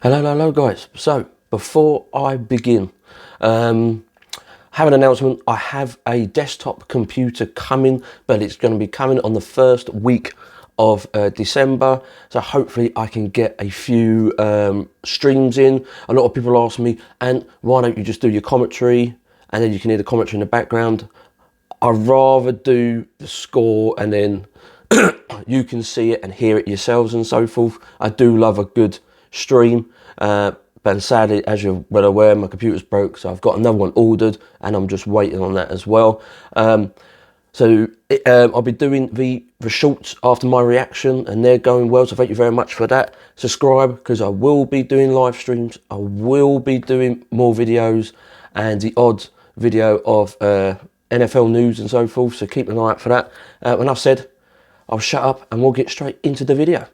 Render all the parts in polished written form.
Hello guys. So before I begin, have an announcement. I have a desktop computer coming, but it's going to be coming on the first week of December. So hopefully I can get a few streams in. A lot of people ask me, and why don't you just do your commentary and then you can hear the commentary in the background? I'd rather do the score and then you can see it and hear it yourselves and so forth. I do love a good stream, but sadly, as you're well aware, my computer's broke, so I've got another one ordered and I'm just waiting on that as well. I'll be doing the shorts after my reaction and they're going well, so thank you very much for that. Subscribe, because I will be doing live streams, I will be doing more videos and the odd video of NFL news and so forth, so keep an eye out for that. When I've said, I'll shut up and we'll get straight into the video.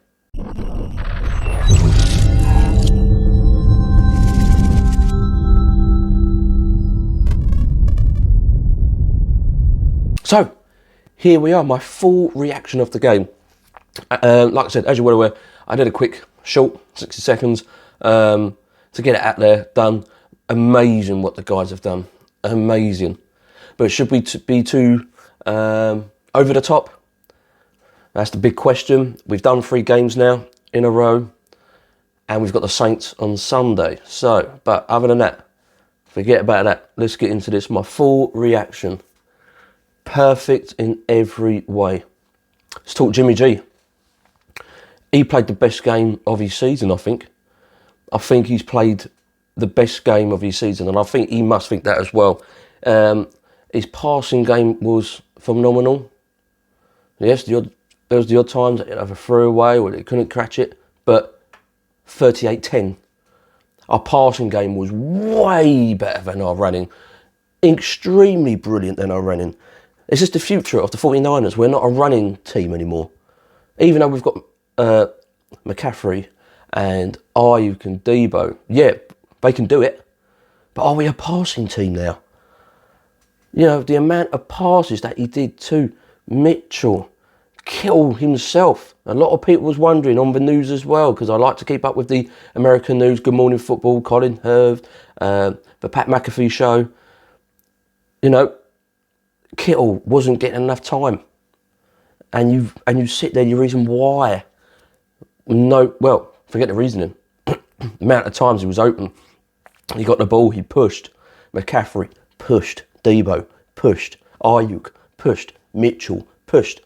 So, here we are, my full reaction of the game. Like I said, as you're well aware, I did a quick, short, 60 seconds to get it out there, done. Amazing what the guys have done, amazing. But should we be too over the top? That's the big question. We've done 3 games now in a row, and we've got the Saints on Sunday. So, but other than that, forget about that. Let's get into this, my full reaction. Perfect in every way. Let's talk Jimmy G. He played the best game of his season, I think. I think he's played the best game of his season, and I think he must think that as well. His passing game was phenomenal. Yes, there was the odd times that he'd have a throwaway or he couldn't catch it, but 38-10. Our passing game was way better than our running. Extremely brilliant than our running. It's just the future of the 49ers. We're not a running team anymore. Even though we've got McCaffrey and Ayuk and Debo. Yeah, they can do it. But are we a passing team now? You know, the amount of passes that he did to Mitchell, Kittle himself. A lot of people was wondering on the news as well, because I like to keep up with the American news. Good Morning Football, Colin Herve, the Pat McAfee show. You know, Kittle wasn't getting enough time, and you sit there. Your reason why? No, well, forget the reasoning. The amount of times he was open, he got the ball, he pushed. McCaffrey pushed, Debo pushed, Ayuk pushed, Mitchell pushed.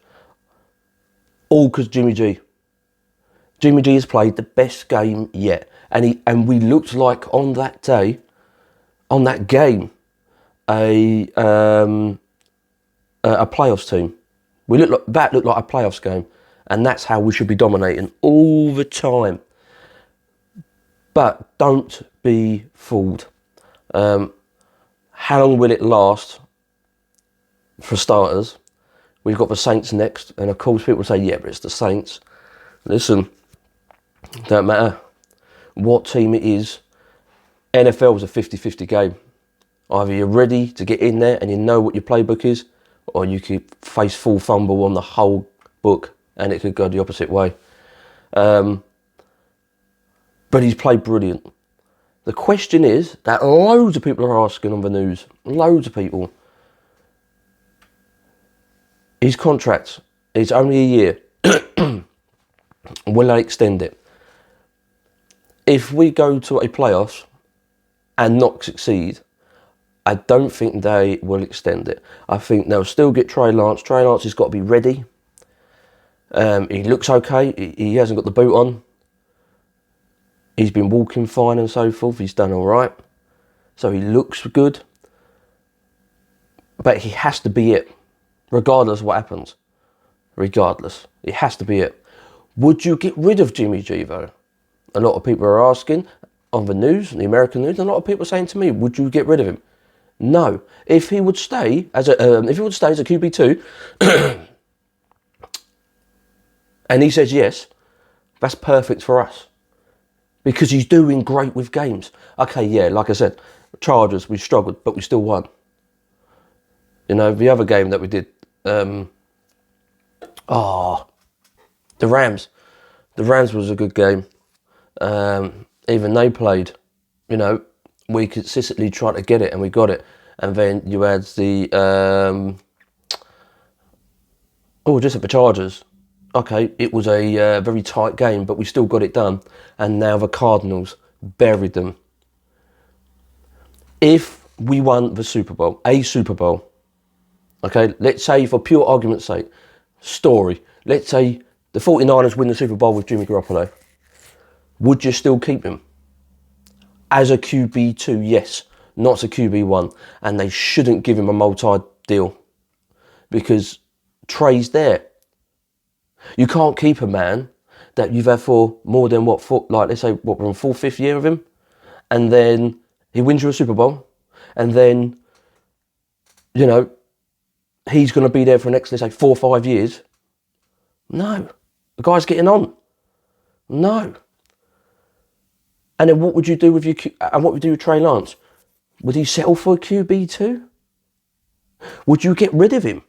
All because Jimmy G. Jimmy G has played the best game yet, and we looked like on that day, on that game, a playoffs team. We looked like a playoffs game, and that's how we should be dominating all the time. But don't be fooled. How long will it last? For starters, we've got the Saints next, and of course people say, yeah, but it's the Saints. Listen, don't matter what team it is. NFL is a 50-50 game. Either you're ready to get in there and you know what your playbook is, or you could face full fumble on the whole book and it could go the opposite way. But he's played brilliant. The question is that loads of people are asking on the news, loads of people. His contract is only a year. Will they extend it? If we go to a playoffs and not succeed, I don't think they will extend it. I think they'll still get Trey Lance. Trey Lance has got to be ready. He looks okay. He hasn't got the boot on. He's been walking fine and so forth. He's done all right. So he looks good. But he has to be it, regardless of what happens. Regardless. It has to be it. Would you get rid of Jimmy G, though? A lot of people are asking on the news, the American news, and a lot of people are saying to me, would you get rid of him? No. If he would stay as a QB2, and he says yes, that's perfect for us. Because he's doing great with games. Okay, yeah, like I said, Chargers, we struggled, but we still won. You know, the other game that we did, the Rams. The Rams was a good game. even they played. You know, we consistently tried to get it and we got it. And then you had the, just at the Chargers. Okay, it was a very tight game, but we still got it done. And now the Cardinals buried them. If we won the Super Bowl, okay, let's say for pure argument's sake, let's say the 49ers win the Super Bowl with Jimmy Garoppolo, would you still keep him? As a QB2, yes, not as a QB1. And they shouldn't give him a multi-deal because Trey's there. You can't keep a man that you've had for more than let's say, we're on 4th, 5th year of him, and then he wins you a Super Bowl, and then, you know, he's going to be there for the next, let's say, 4 or 5 years. No. The guy's getting on. No. And then what would you do with what would you do with Trey Lance? Would he settle for a QB2? Would you get rid of him?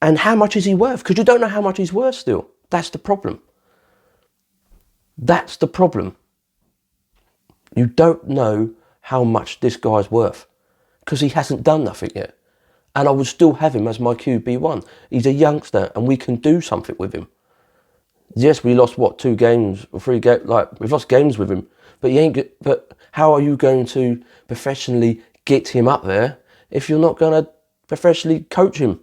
And how much is he worth? Because you don't know how much he's worth still. That's the problem. That's the problem. You don't know how much this guy's worth because he hasn't done nothing yet. And I would still have him as my QB1. He's a youngster and we can do something with him. Yes, we lost, 2 games or 3 games? We've lost games with him. But how are you going to professionally get him up there if you're not going to professionally coach him?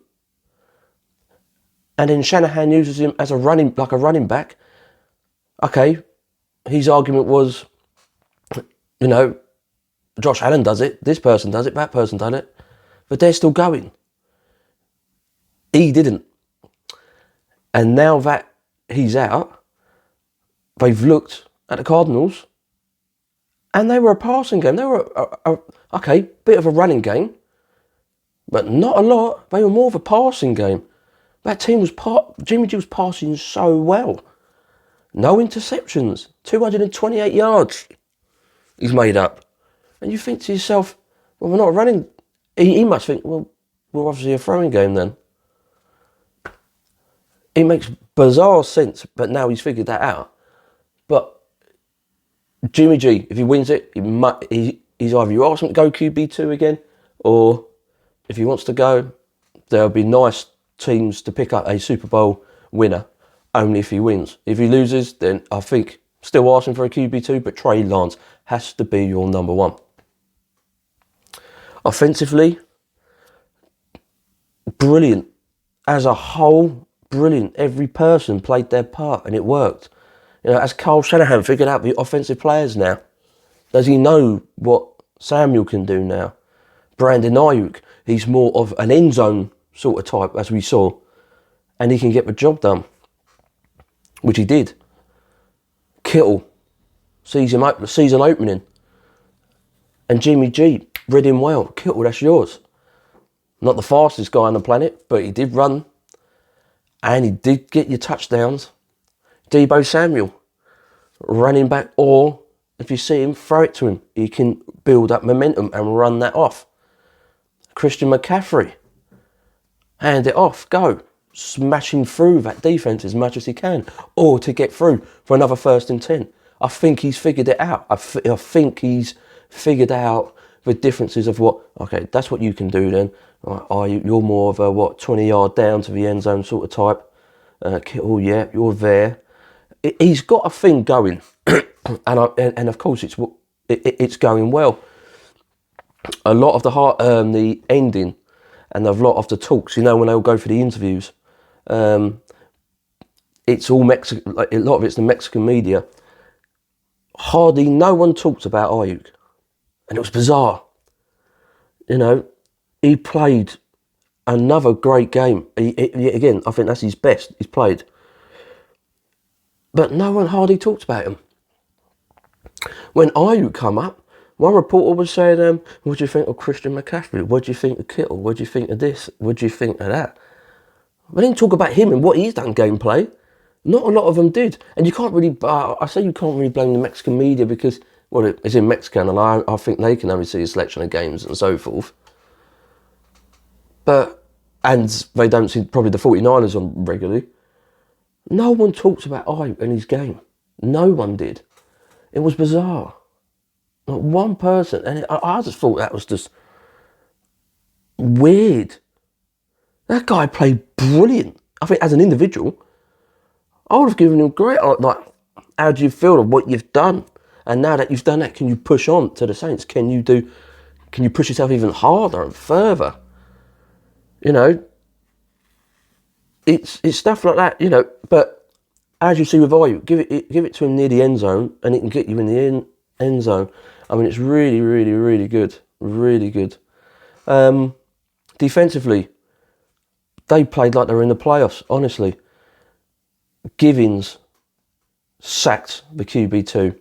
And then Shanahan uses him as a running back. Okay, his argument was, you know, Josh Allen does it, this person does it, that person does it, but they're still going. He didn't. And now that he's out, they've looked at the Cardinals, and they were a passing game. They were, bit of a running game, but not a lot. They were more of a passing game. That team Jimmy G was passing so well. No interceptions, 228 yards he's made up. And you think to yourself, well, we're not running. He must think, well, we're obviously a throwing game then. It makes bizarre sense, but now he's figured that out. But Jimmy G, if he wins it, he's either you ask him to go QB2 again, or if he wants to go, there'll be nice teams to pick up a Super Bowl winner only if he wins. If he loses, then I think still asking for a QB2, but Trey Lance has to be your number 1. Offensively, brilliant. As a whole, brilliant. Every person played their part and it worked. You know, as Kyle Shanahan figured out the offensive players now, does he know what Samuel can do now? Brandon Ayuk, he's more of an end zone sort of type, as we saw, and he can get the job done, which he did. Kittle, season opening, and Jimmy G read him well. Kittle, that's yours. Not the fastest guy on the planet, but he did run, and he did get your touchdowns. Deebo Samuel, running back, or if you see him, throw it to him. He can build up momentum and run that off. Christian McCaffrey, hand it off, go. Smashing through that defence as much as he can, or to get through for another 1st and 10. I think he's figured it out. I think he's figured out the differences of okay, that's what you can do then. You're more of a 20-yard down to the end zone sort of type. Kittle, yeah, you're there. He's got a thing going, and of course it's going well. A lot of the ending and a lot of the talks, you know, when they'll go for the interviews, it's all Mexican. Like, a lot of it's the Mexican media. Hardly no one talks about Ayuk, and it was bizarre. You know, he played another great game. Again, I think that's his best he's played. But no one hardly talks about him. When Ayuk come up, one reporter was saying, what do you think of Christian McCaffrey? What do you think of Kittle? What do you think of this? What do you think of that? We didn't talk about him and what he's done gameplay. Not a lot of them did. And you can't really, I say you can't really blame the Mexican media because, well, it's in Mexico and I think they can only see a selection of games and so forth. And they don't see probably the 49ers on regularly. No one talks about Ayuk and his game. No one did. It was bizarre. Not one person, and I just thought that was just weird. That guy played brilliant. I think as an individual, I would have given him great. Like, how do you feel of what you've done? And now that you've done that, can you push on to the Saints? Can you push yourself even harder and further? You know, it's stuff like that. You know, but as you see with Ayu, give it to him near the end zone, and it can get you in the end zone. I mean, it's really, really, really good, really good. Defensively, they played like they were in the playoffs. Honestly, Givens sacked the QB2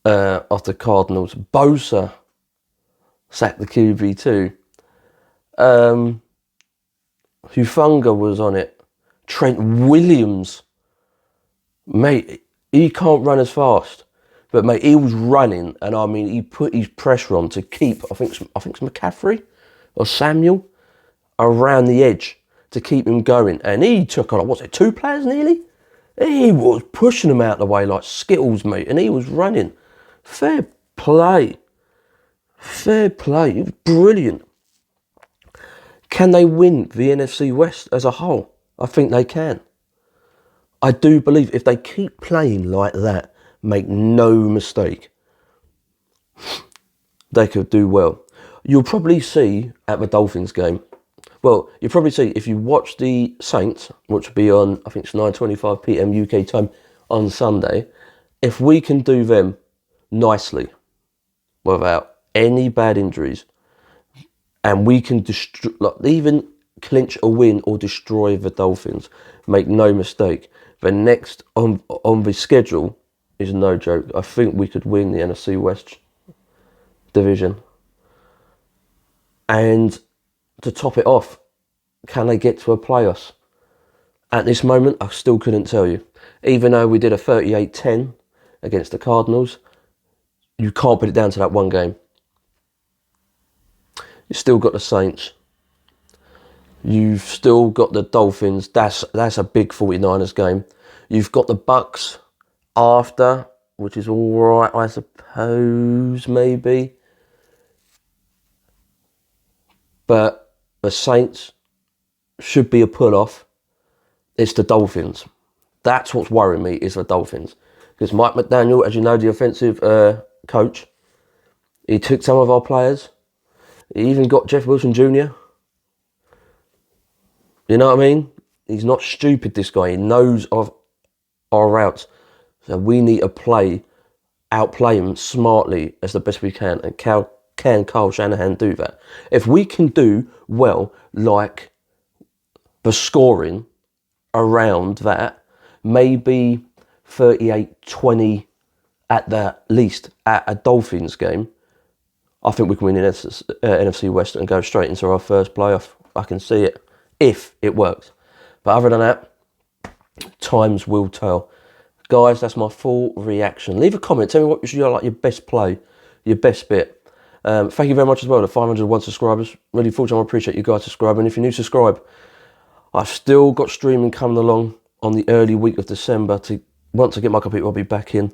of the Cardinals. Bosa sacked the QB2. Hufanga was on it. Trent Williams, mate, he can't run as fast, but mate, he was running, and I mean, he put his pressure on to keep. I think it's McCaffrey or Samuel around the edge to keep him going, and he took on, what's it, 2 players nearly? He was pushing them out the way like Skittles, mate, and he was running. Fair play. Fair play. It was brilliant. Can they win the NFC West as a whole? I think they can. I do believe if they keep playing like that, make no mistake, they could do well. You'll probably see at the Dolphins game, well, you'll probably see if you watch the Saints, which will be on, I think it's 9:25 PM UK time on Sunday, if we can do them nicely, without any bad injuries, and we can even clinch a win or destroy the Dolphins, make no mistake, the next on the schedule is no joke. I think we could win the NFC West division. And to top it off, can they get to a playoffs? At this moment, I still couldn't tell you. Even though we did a 38-10 against the Cardinals, you can't put it down to that one game. You've still got the Saints. You've still got the Dolphins. That's a big 49ers game. You've got the Bucks after, which is all right, I suppose, maybe. But the Saints should be a pull-off. It's the Dolphins. That's what's worrying me, is the Dolphins. Because Mike McDaniel, as you know, the offensive coach, he took some of our players. He even got Jeff Wilson Jr. You know what I mean? He's not stupid, this guy. He knows of our routes. So we need to outplay him smartly as the best we can. And can Kyle Shanahan do that? If we can do well, like the scoring around that, maybe 38-20 at the least at a Dolphins game, I think we can win the NFC West and go straight into our first playoff. I can see it, if it works. But other than that, times will tell. Guys, that's my full reaction. Leave a comment. Tell me what your best play, your best bit. Thank you very much as well to 501 subscribers. Really fortunate. I appreciate you guys subscribing. If you're new, subscribe. I've still got streaming coming along on the early week of December. Once I get my computer, I'll be back in.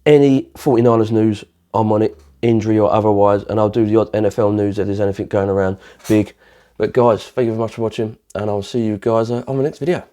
Any 49ers news, I'm on it, injury or otherwise, and I'll do the odd NFL news if there's anything going around big. But guys, thank you very much for watching, and I'll see you guys on the next video.